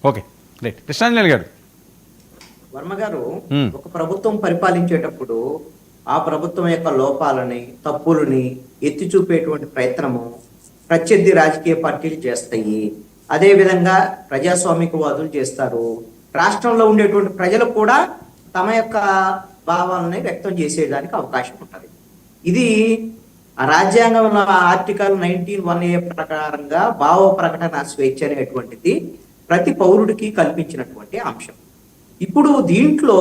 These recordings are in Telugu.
Okay right. కృష్ణాంజలి గారు. వర్మ గారు, ఒక ప్రభుత్వం పరిపాలించేటప్పుడు ఆ ప్రభుత్వం యొక్క లోపాలని, తప్పులని ఎత్తి చూపేటువంటి ప్రయత్నము ప్రత్యర్థి రాజకీయ పార్టీలు చేస్తాయి. అదే విధంగా ప్రజాస్వామికవాదులు చేస్తారు. రాష్ట్రంలో ఉండేటువంటి ప్రజలు కూడా తమ యొక్క భావాలని వ్యక్తం చేసేదానికి అవకాశం ఉంటుంది. ఇది రాజ్యాంగంలో ఆర్టికల్ 19(1)A ప్రకారంగా భావ ప్రకటన స్వేచ్ఛ అనేటువంటిది ప్రతి పౌరుడికి కల్పించినటువంటి అంశం. ఇప్పుడు దీంట్లో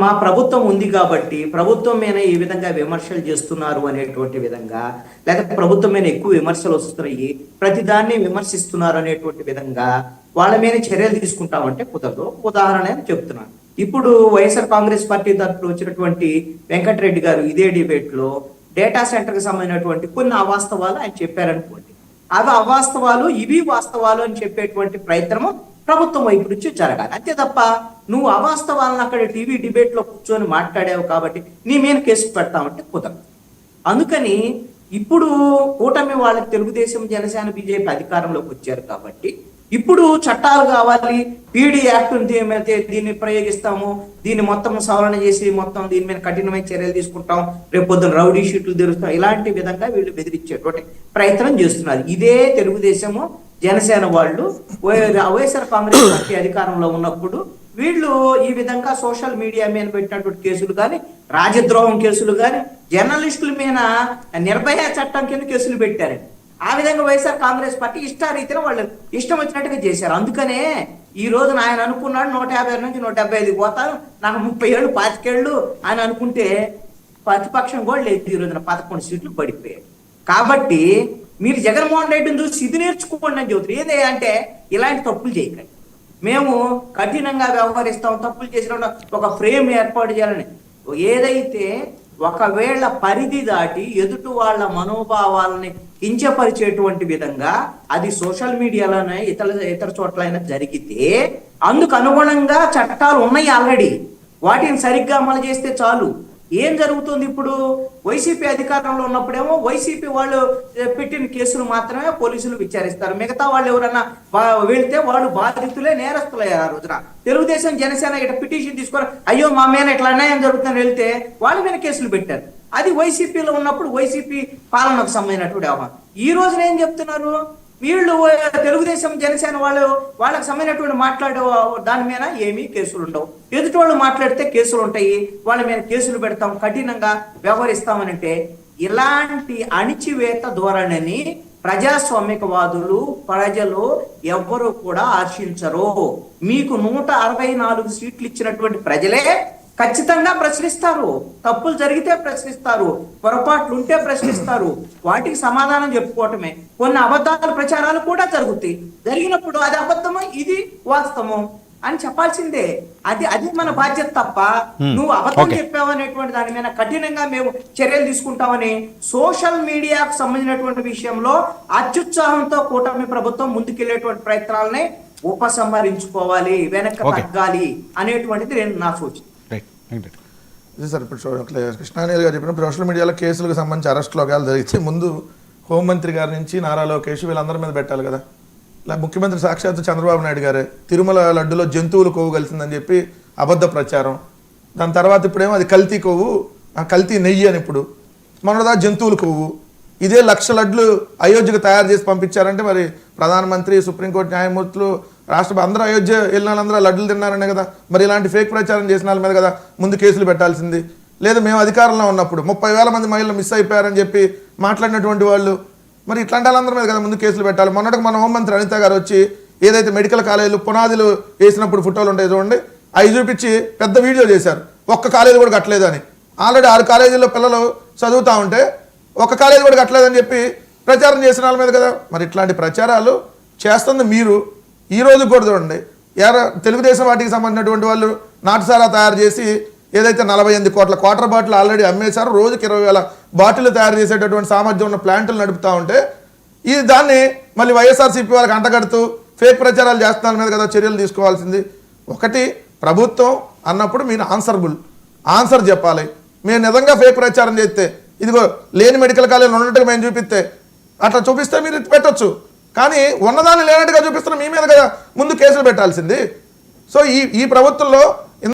మా ప్రభుత్వం ఉంది కాబట్టి ప్రభుత్వం మీద ఈ విధంగా విమర్శలు చేస్తున్నారు అనేటువంటి విధంగా, లేకపోతే ప్రభుత్వం మీద ఎక్కువ విమర్శలు వస్తున్నాయి, ప్రతిదాన్ని విమర్శిస్తున్నారు అనేటువంటి విధంగా వాళ్ళ మీద చర్యలు తీసుకుంటామంటే కుదరదు. ఉదాహరణ చెప్తున్నాను. ఇప్పుడు వైఎస్ఆర్ కాంగ్రెస్ పార్టీ తరఫున వచ్చినటువంటి వెంకటరెడ్డి గారు ఇదే డిబేట్ లో డేటా సెంటర్ కి సంబంధించినటువంటి కొన్ని అవాస్తవాలు ఆయన చెప్పారనుకోండి. అవి అవాస్తవాలు, ఇవి వాస్తవాలు అని చెప్పేటువంటి ప్రయత్నము ప్రభుత్వం వైపు నుంచి జరగాలి. అంతే తప్ప నువ్వు అవాస్తవాలను అక్కడ టీవీ డిబేట్ లో కూర్చొని మాట్లాడావు కాబట్టి నీ మీద కేసు పెడతామంటే కుదరదు. అందుకని ఇప్పుడు కూటమి వాళ్ళకి తెలుగుదేశం, జనసేన, బీజేపీ అధికారంలోకి వచ్చారు కాబట్టి ఇప్పుడు చట్టాలు కావాలి, పీడీ యాక్ట్ దీన్ని ప్రయోగిస్తాము, దీన్ని మొత్తం సవరణ చేసి మొత్తం దీని మీద కఠినమైన చర్యలు తీసుకుంటాం, రేపు పొద్దున రౌడీ షీట్లు తెరుస్తాం, ఇలాంటి విధంగా వీళ్ళు బెదిరించేటువంటి ప్రయత్నం చేస్తున్నారు. ఇదే తెలుగుదేశము, జనసేన వాళ్ళు వైఎస్ఆర్ కాంగ్రెస్ పార్టీ అధికారంలో ఉన్నప్పుడు వీళ్ళు ఈ విధంగా సోషల్ మీడియా మీద పెట్టినటువంటి కేసులు కానీ, రాజద్రోహం కేసులు కానీ, జర్నలిస్టుల మీద నిర్భయ చట్టం కింద కేసులు పెట్టారండి. ఆ విధంగా వైఎస్ఆర్ కాంగ్రెస్ పార్టీ ఇష్టారీతిలో వాళ్ళు ఇష్టం వచ్చినట్టుగా చేశారు. అందుకనే ఈ రోజున ఆయన అనుకున్నాడు 150 నుంచి 175 పోతాను, నాకు 30 ఏళ్ళు 25 ఏళ్ళు అని అనుకుంటే ప్రతిపక్షం కూడా లేదు. ఈ రోజున 11 సీట్లు పడిపోయాడు. కాబట్టి మీరు జగన్మోహన్ రెడ్డిని చూసి ఇది నేర్చుకోండి అని చెబుతారు. ఏదే అంటే ఇలాంటి తప్పులు చేయకండి, మేము కఠినంగా వ్యవహరిస్తాం, తప్పులు చేసిన ఒక ఫ్రేమ్ ఏర్పాటు చేయాలని. ఏదైతే ఒకవేళ పరిధి దాటి ఎదుటి వాళ్ళ మనోభావాలని కించపరిచేటువంటి విధంగా అది సోషల్ మీడియాలోనే ఇతర చోట్లైనా జరిగితే అందుకు అనుగుణంగా చట్టాలు ఉన్నాయి ఆల్రెడీ, వాటిని సరిగ్గా అమలు చేస్తే చాలు. ఏం జరుగుతుంది ఇప్పుడు? వైసీపీ అధికారంలో ఉన్నప్పుడేమో వైసీపీ వాళ్ళు పెట్టిన కేసులు మాత్రమే పోలీసులు విచారిస్తారు, మిగతా వాళ్ళు ఎవరన్నా వెళ్తే వాళ్ళు బాధితులే, నేరస్తులయ్యారు. ఆ రోజున తెలుగుదేశం, జనసేన ఇట్లా పిటిషన్ తీసుకొని అయ్యో మా మీద ఇట్లా అన్యాయం జరుగుతుందని వెళ్తే వాళ్ళ మీద కేసులు పెట్టారు. అది వైసీపీలో ఉన్నప్పుడు వైసీపీ పాలనకు సంబంధించినటువంటి అవమానం. ఈ రోజున ఏం చెప్తున్నారు వీళ్ళు, తెలుగుదేశం, జనసేన వాళ్ళకి సంబంధించినటువంటి మాట్లాడే దాని మీద ఏమీ కేసులు ఉండవు, ఎదుటి వాళ్ళు మాట్లాడితే కేసులు ఉంటాయి, వాళ్ళ మీద కేసులు పెడతాం, కఠినంగా వ్యవహరిస్తామనంటే ఇలాంటి అణిచివేత ధోరణిని ప్రజాస్వామికవాదులు, ప్రజలు ఎవ్వరూ కూడా ఆశించరు. మీకు 164 సీట్లు ఇచ్చినటువంటి ప్రజలే ఖచ్చితంగా ప్రశ్నిస్తారు, తప్పులు జరిగితే ప్రశ్నిస్తారు, పొరపాట్లు ఉంటే ప్రశ్నిస్తారు, వాటికి సమాధానం చెప్పుకోవటమే. కొన్ని అబద్ధాల ప్రచారాలు కూడా జరుగుతాయి, జరిగినప్పుడు అది అబద్ధమో ఇది వాస్తవం అని చెప్పాల్సిందే. అది మన బాధ్యత తప్ప నువ్వు అబద్ధం చెప్పావనేటువంటి దాని మీద కఠినంగా మేము చర్యలు తీసుకుంటామని సోషల్ మీడియాకు సంబంధించినటువంటి విషయంలో అత్యుత్సాహంతో కూటమి ప్రభుత్వం ముందుకెళ్లేటువంటి ప్రయత్నాలని ఉపసంహరించుకోవాలి, వెనక్కి తగ్గాలి అనేటువంటిది నేను నా సూచన. సార్, ఇప్పుడు కృష్ణాంజలి గారు చెప్పిన సోషల్ మీడియాలో కేసులకు సంబంధించి అరెస్టులు ఒకవేళ జరిగితే ముందు హోంమంత్రి గారి నుంచి నారా లోకేష్ వీళ్ళందరి మీద పెట్టాలి కదా. ఇలా ముఖ్యమంత్రి సాక్షాత్తు చంద్రబాబు నాయుడు గారే తిరుమల లడ్డులో జంతువులు కొవ్వు కలిసిందని చెప్పి అబద్ధ ప్రచారం, దాని తర్వాత ఇప్పుడేమో అది కల్తీ కొవ్వు, కల్తీ నెయ్యి అని, ఇప్పుడు మొన్నదా జంతువుల కొవ్వు. ఇదే 1,00,000 లడ్లు అయోధ్యకు తయారు చేసి పంపించారంటే మరి ప్రధానమంత్రి, సుప్రీంకోర్టు న్యాయమూర్తులు, రాష్ట్ర అందరూ అయోధ్య వెళ్ళిన వాళ్ళందరూ లడ్డులు తిన్నారనే కదా. మరి ఇలాంటి ఫేక్ ప్రచారం చేసిన వాళ్ళ మీద కదా ముందు కేసులు పెట్టాల్సింది. లేదు మేము అధికారంలో ఉన్నప్పుడు 30,000 మంది మహిళలు మిస్ అయిపోయారని చెప్పి మాట్లాడినటువంటి వాళ్ళు, మరి ఇట్లాంటి వాళ్ళందరి మీద కదా ముందు కేసులు పెట్టాలి. మొన్నటికి మన హోంమంత్రి అనిత గారు వచ్చి ఏదైతే మెడికల్ కాలేజీలు పునాదులు వేసినప్పుడు ఫోటోలు ఉంటాయి చూడండి, అవి చూపించి పెద్ద వీడియో చేశారు. ఒక్క కాలేజీ కూడా కట్టలేదు అని. ఆల్రెడీ 6 కాలేజీల్లో పిల్లలు చదువుతూ ఉంటే ఒక్క కాలేజీ కూడా కట్టలేదని చెప్పి ప్రచారం చేసిన వాళ్ళ మీద కదా. మరి ఇట్లాంటి ప్రచారాలు చేస్తుంది మీరు. ఈ రోజు కూడా చూడండి, తెలుగుదేశం వాటికి సంబంధించినటువంటి వాళ్ళు నాటుసారా తయారు చేసి ఏదైతే 48 కోట్ల క్వార్టర్ బాటిల్ ఆల్రెడీ అమ్మేశారు, రోజుకి 20,000 బాటిల్ తయారు చేసేటటువంటి సామర్థ్యం ఉన్న ప్లాంట్లు నడుపుతూ ఉంటే దాన్ని మళ్ళీ వైఎస్ఆర్సీపీ వాళ్ళకి అంటగడుతూ ఫేక్ ప్రచారాలు చేస్తున్న మీద కదా చర్యలు తీసుకోవాల్సింది. ఒకటి, ప్రభుత్వం అన్నప్పుడు మీరు ఆన్సర్ చెప్పాలి. మీరు నిజంగా ఫేక్ ప్రచారం చేస్తే, ఇదిగో లేని మెడికల్ కాలేజీలు ఉన్నట్టుగా మేము చూపిస్తే, అట్లా చూపిస్తే మీరు పెట్టచ్చు. కానీ ఉన్నదాన్ని లేనట్టుగా చూపిస్తున్న మీ మీద కదా ముందు కేసులు పెట్టాల్సింది. సో ఈ ప్రభుత్వంలో